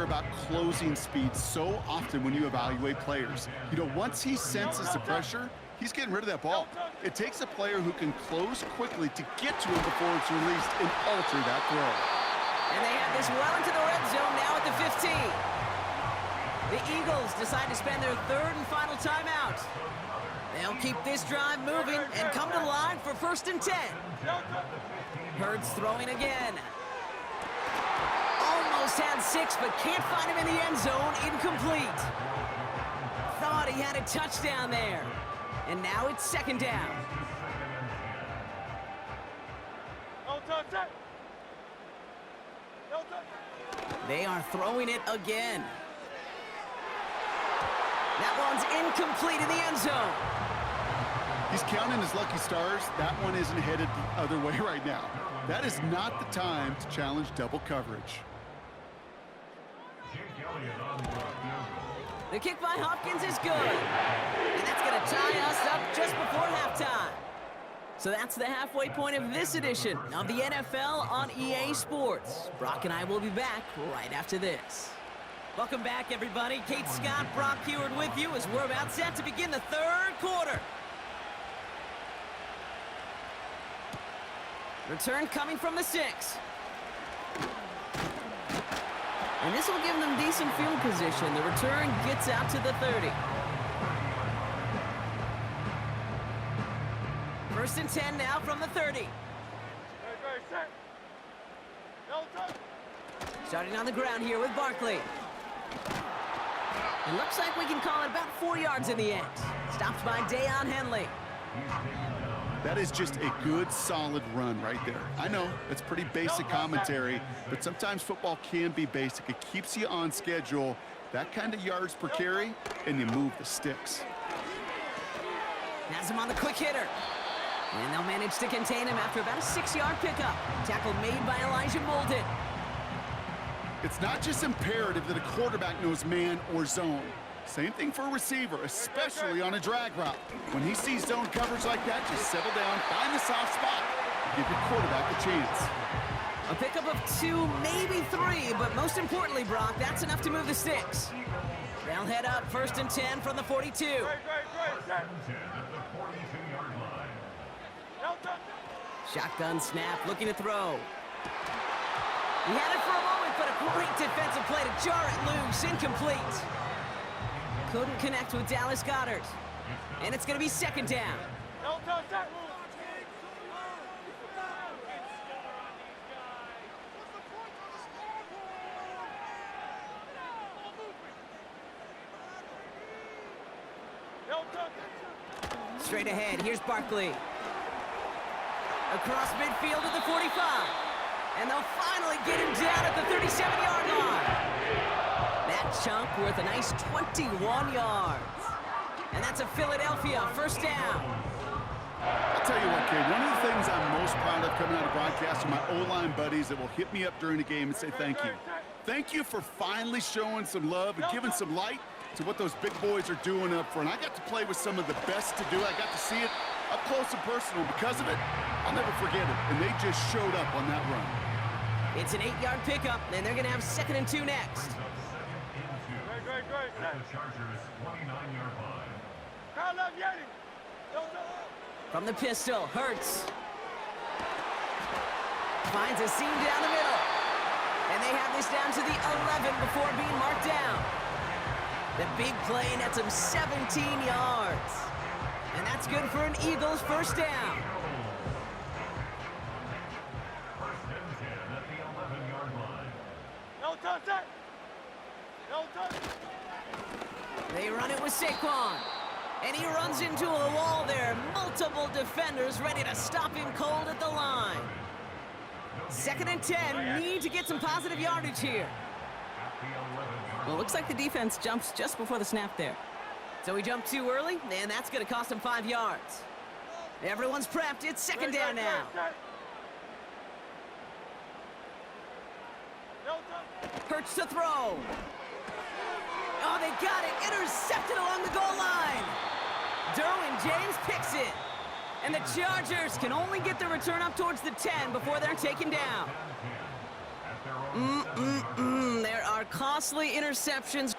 about closing speed so often when you evaluate players. You know, once he senses the pressure, he's getting rid of that ball. It takes a player who can close quickly to get to him before it's released and alter that throw. And they have this well into the red zone now at the 15. The Eagles decide to spend their third and final timeout. They'll keep this drive moving and come to the line for 1st and 10. Hurts throwing again. Almost had 6, but can't find him in the end zone. Incomplete. Thought he had a touchdown there. And now it's 2nd down. They are throwing it again. That one's incomplete in the end zone. He's counting his lucky stars. That one isn't headed the other way right now. That is not the time to challenge double coverage. The kick by Hopkins is good. And that's going to tie us up just before halftime. So that's the halfway point of this edition of the NFL on EA Sports. Brock and I will be back right after this. Welcome back, everybody. Kate Scott, Brock Heward with you as we're about set to begin the 3rd quarter. Return coming from the 6. And this will give them decent field position. The return gets out to the 30. 1st and 10 now from the 30. Starting on the ground here with Barkley. It looks like we can call it about 4 yards in the end. Stopped by Deion Henley. That is just a good, solid run right there. I know, it's pretty basic commentary, but sometimes football can be basic. It keeps you on schedule, that kind of yards per carry, and you move the sticks. Has him on the quick hitter. And they'll manage to contain him after about a 6-yard pickup. Tackle made by Elijah Molden. It's not just imperative that a quarterback knows man or zone. Same thing for a receiver, especially on a drag route. When he sees zone coverage like that, just settle down, find the soft spot, give your quarterback a chance. A pickup of 2, maybe 3, but most importantly, Brock, that's enough to move the sticks. They'll head up 1st and 10 from the 42. Shotgun snap, looking to throw. He had it for a moment, but a great defensive play to jar it loose, incomplete. Couldn't connect with Dallas Goedert. And it's going to be 2nd down. Straight ahead, here's Barkley. Across midfield to the 45. And they'll finally get him down at the 37-yard line. That chunk worth a nice 21 yards. And that's a Philadelphia 1st down. I'll tell you what, kid, one of the things I'm most proud of coming out of broadcast are my O-line buddies that will hit me up during the game and say thank you. Thank you for finally showing some love and giving some light to what those big boys are doing up front. I got to play with some of the best to do. I got to see it up close and personal. Because of it, I'll never forget it. And they just showed up on that run. It's an 8-yard pickup, and they're going to have 2nd and 2 next. From the pistol, Hurts. Finds a seam down the middle. And they have this down to the 11 before being marked down. The big play nets him 17 yards. And that's good for an Eagles 1st down. They run it with Saquon. And he runs into a wall there. Multiple defenders ready to stop him cold at the line. 2nd and 10. Need to get some positive yardage here. Well, it looks like the defense jumps just before the snap there. So he jumped too early, and that's going to cost him 5 yards. Everyone's prepped. It's 2nd down now. Hurts to throw. Oh, they got it. Intercepted along the goal line. Derwin James picks it. And the Chargers can only get the return up towards the 10 before they're taken down. There are costly interceptions.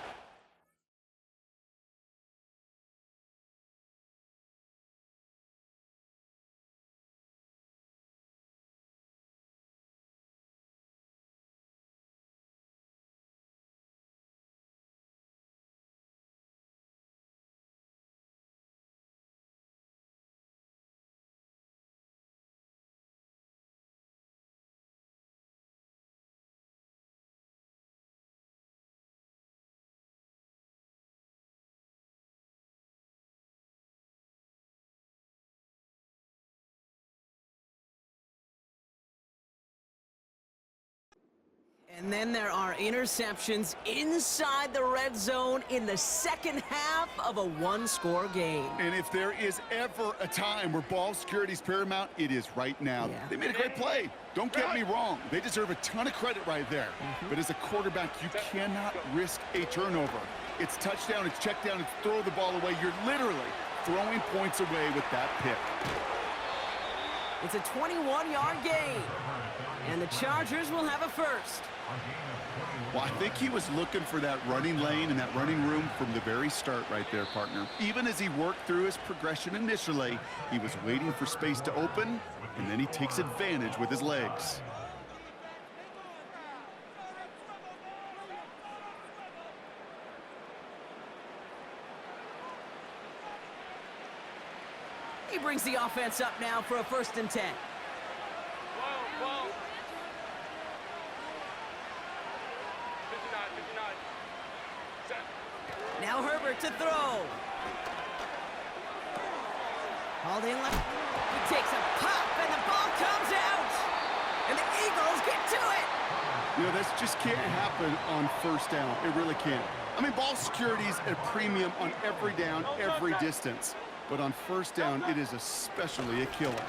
And then there are interceptions inside the red zone in the second half of a one-score game. And if there is ever a time where ball security is paramount, it is right now. Yeah. They made a great play. Don't get me wrong. They deserve a ton of credit right there. But as a quarterback, you cannot risk a turnover. It's touchdown, it's check down, it's throw the ball away. You're literally throwing points away with that pick. It's a 21-yard gain, and the Chargers will have a first. Well, I think he was looking for that running lane and that running room from the very start right there, partner. Even as he worked through his progression initially, he was waiting for space to open, and then he takes advantage with his legs. He brings the offense up now for a 1st and 10. Whoa. 59. Now Herbert to throw. Hauled in left. He takes a pop, and the ball comes out. And the Eagles get to it. You know, this just can't happen on 1st down. It really can't. I mean, ball security is a premium on every down, every distance. But on 1st down, it is especially a killer.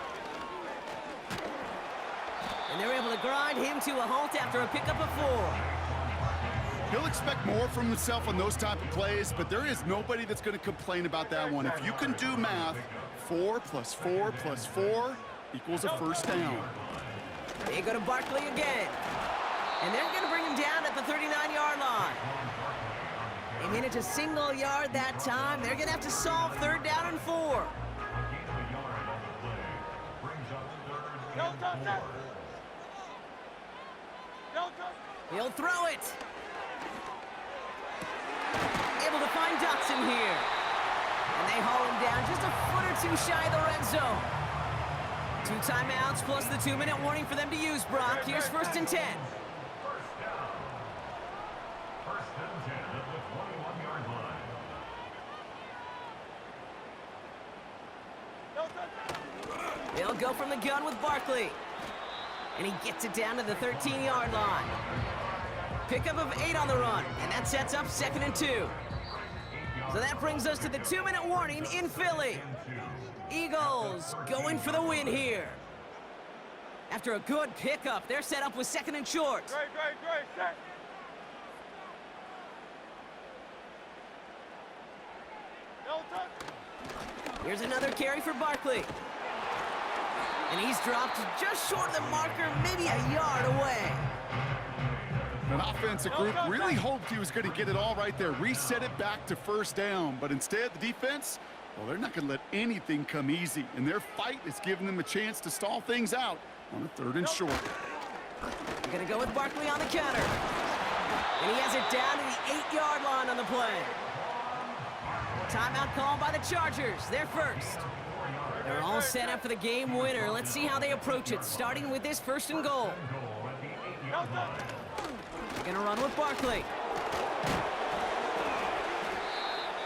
And they're able to grind him to a halt after a pickup of 4. He'll expect more from himself on those type of plays, but there is nobody that's going to complain about that one. If you can do math, 4 + 4 + 4 equals a 1st down. They go to Barkley again. And they're going to bring him down at the 39-yard line. They manage a single yard that time. They're going to have to solve 3rd down and 4. He'll throw it. Able to find Dotson here. And they haul him down just a foot or 2 shy of the red zone. 2 timeouts plus the 2-minute warning for them to use, Brock. Here's 1st and 10. They'll go from the gun with Barkley. And he gets it down to the 13-yard line. Pickup of 8 on the run, and that sets up 2nd and 2. So that brings us to the 2-minute warning in Philly. Eagles going for the win here. After a good pickup, they're set up with 2nd and short. Great. Set. Here's another carry for Barkley. And he's dropped just short of the marker, maybe a yard away. An offensive group really hoped he was going to get it all right there, reset it back to 1st down. But instead, the defense, well, they're not going to let anything come easy. And their fight is giving them a chance to stall things out on a 3rd and short. They're going to go with Barkley on the counter. And he has it down to the 8-yard line on the play. Timeout called by the Chargers. They're first. They're all set up for the game winner. Let's see how they approach it, starting with this 1st and goal. They're going to run with Barkley.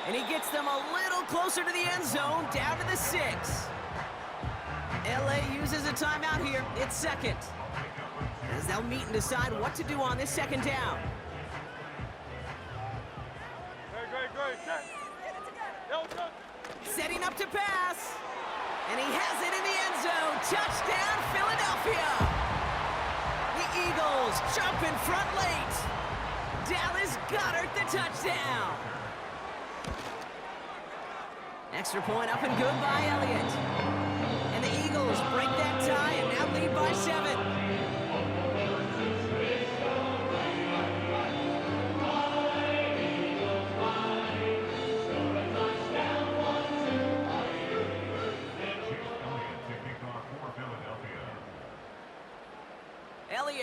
And he gets them a little closer to the end zone, down to the 6. LA uses a timeout here. It's 2nd. As they'll meet and decide what to do on this 2nd down. Great. Set. Setting up to pass. And he has it in the end zone. Touchdown, Philadelphia. The Eagles jump in front late. Dallas Goedert the touchdown. Extra point up and good by Elliott. And the Eagles break that tie and now lead by 7.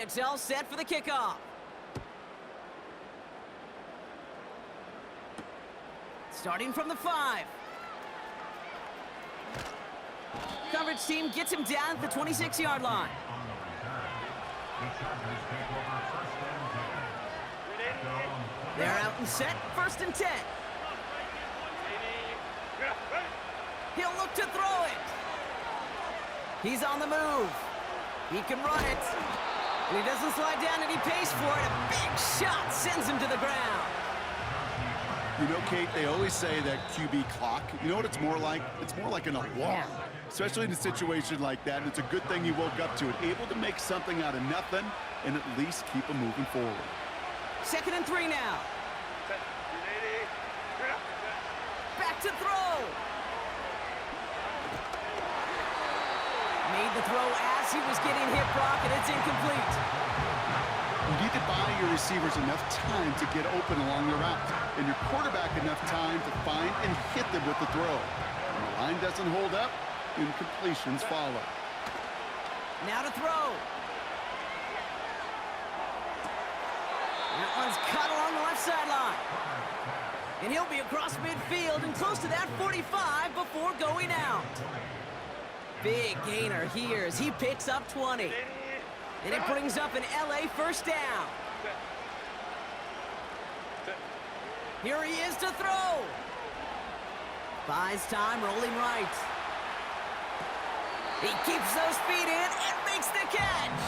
it, all set for the kickoff. Starting from the 5. Coverage team gets him down at the 26-yard line. They're out and set, 1st and 10. He'll look to throw it. He's on the move. He can run it. And he doesn't slide down and he pays for it. A big shot sends him to the ground. You know, Kate, they always say that QB clock. You know what it's more like? It's more like an alarm, especially in a situation like that. And it's a good thing you woke up to it, able to make something out of nothing and at least keep them moving forward. 2nd and 3 now. Back to throw. Made the throw as he was getting hit, Brock, and it's incomplete. You need to buy your receivers enough time to get open along the route, and your quarterback enough time to find and hit them with the throw. When the line doesn't hold up, incompletions follow. Now to throw. That one's cut along the left sideline. And he'll be across midfield and close to that 45 before going out. Big gainer here as he picks up 20. And it brings up an LA 1st down. Here he is to throw. Buys time, rolling right. He keeps those feet in and makes the catch.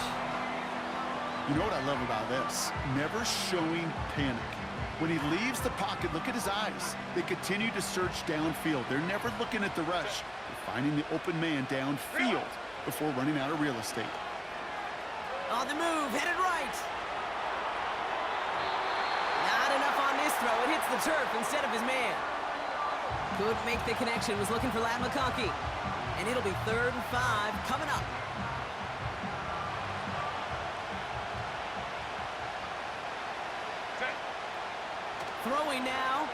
You know what I love about this? Never showing panic. When he leaves the pocket, look at his eyes. They continue to search downfield. They're never looking at the rush. They're finding the open man downfield before running out of real estate. On the move, headed right. Not enough on this throw. It hits the turf instead of his man. Couldn't make the connection. Was looking for Lad McConkey. And it'll be 3rd and 5 coming up. Throwing now.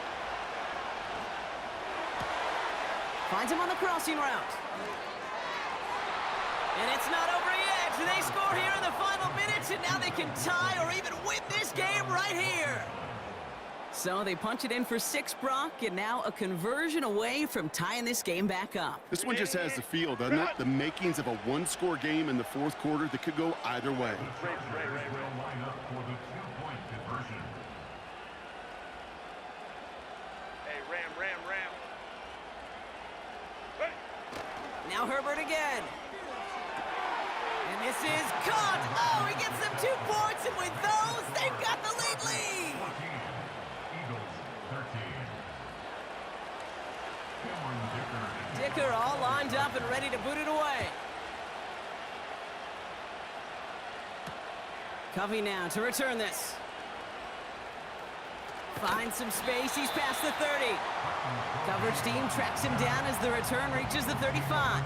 Finds him on the crossing route. And it's not over yet. They score here in the final minutes, and now they can tie or even win this game right here. So they punch it in for 6, Brock, and now a conversion away from tying this game back up. This one just has the feel, doesn't it? The makings of a one-score game in the 4th quarter that could go either way. Now Herbert again. And this is caught. Oh, he gets them 2 points, and with those, they've got the lead. Dicker all lined up and ready to boot it away. Covey now to return this. Finds some space. He's past the 30. Coverage team tracks him down as the return reaches the 35.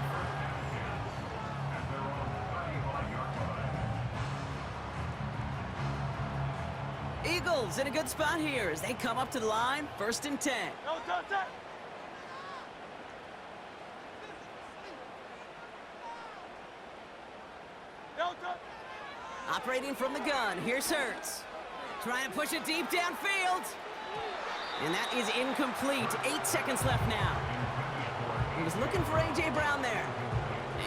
Eagles in a good spot here as they come up to the line, 1st and 10. No touch it. No touch. Operating from the gun, here's Hurts. Trying to push it deep downfield. And that is incomplete. 8 seconds left now. He was looking for A.J. Brown there.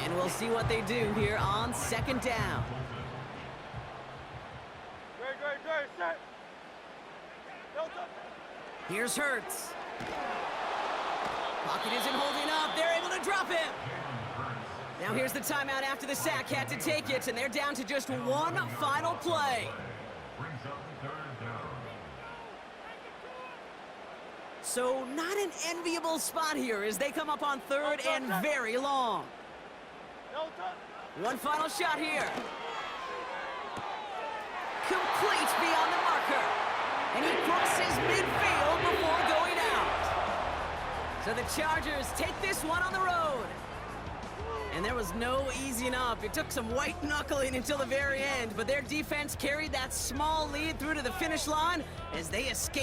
And we'll see what they do here on 2nd down. Great, set. No touch. Here's Hurts. Pocket isn't holding up. They're able to drop him. Now here's the timeout after the sack. Had to take it, and they're down to just one final play. So not an enviable spot here as they come up on 3rd and very long. No touch. One final shot here. Complete beyond the marker. And he crosses midfield before going out. So the Chargers take this one on the road. And there was no easing up. It took some white knuckling until the very end, but their defense carried that small lead through to the finish line as they escaped.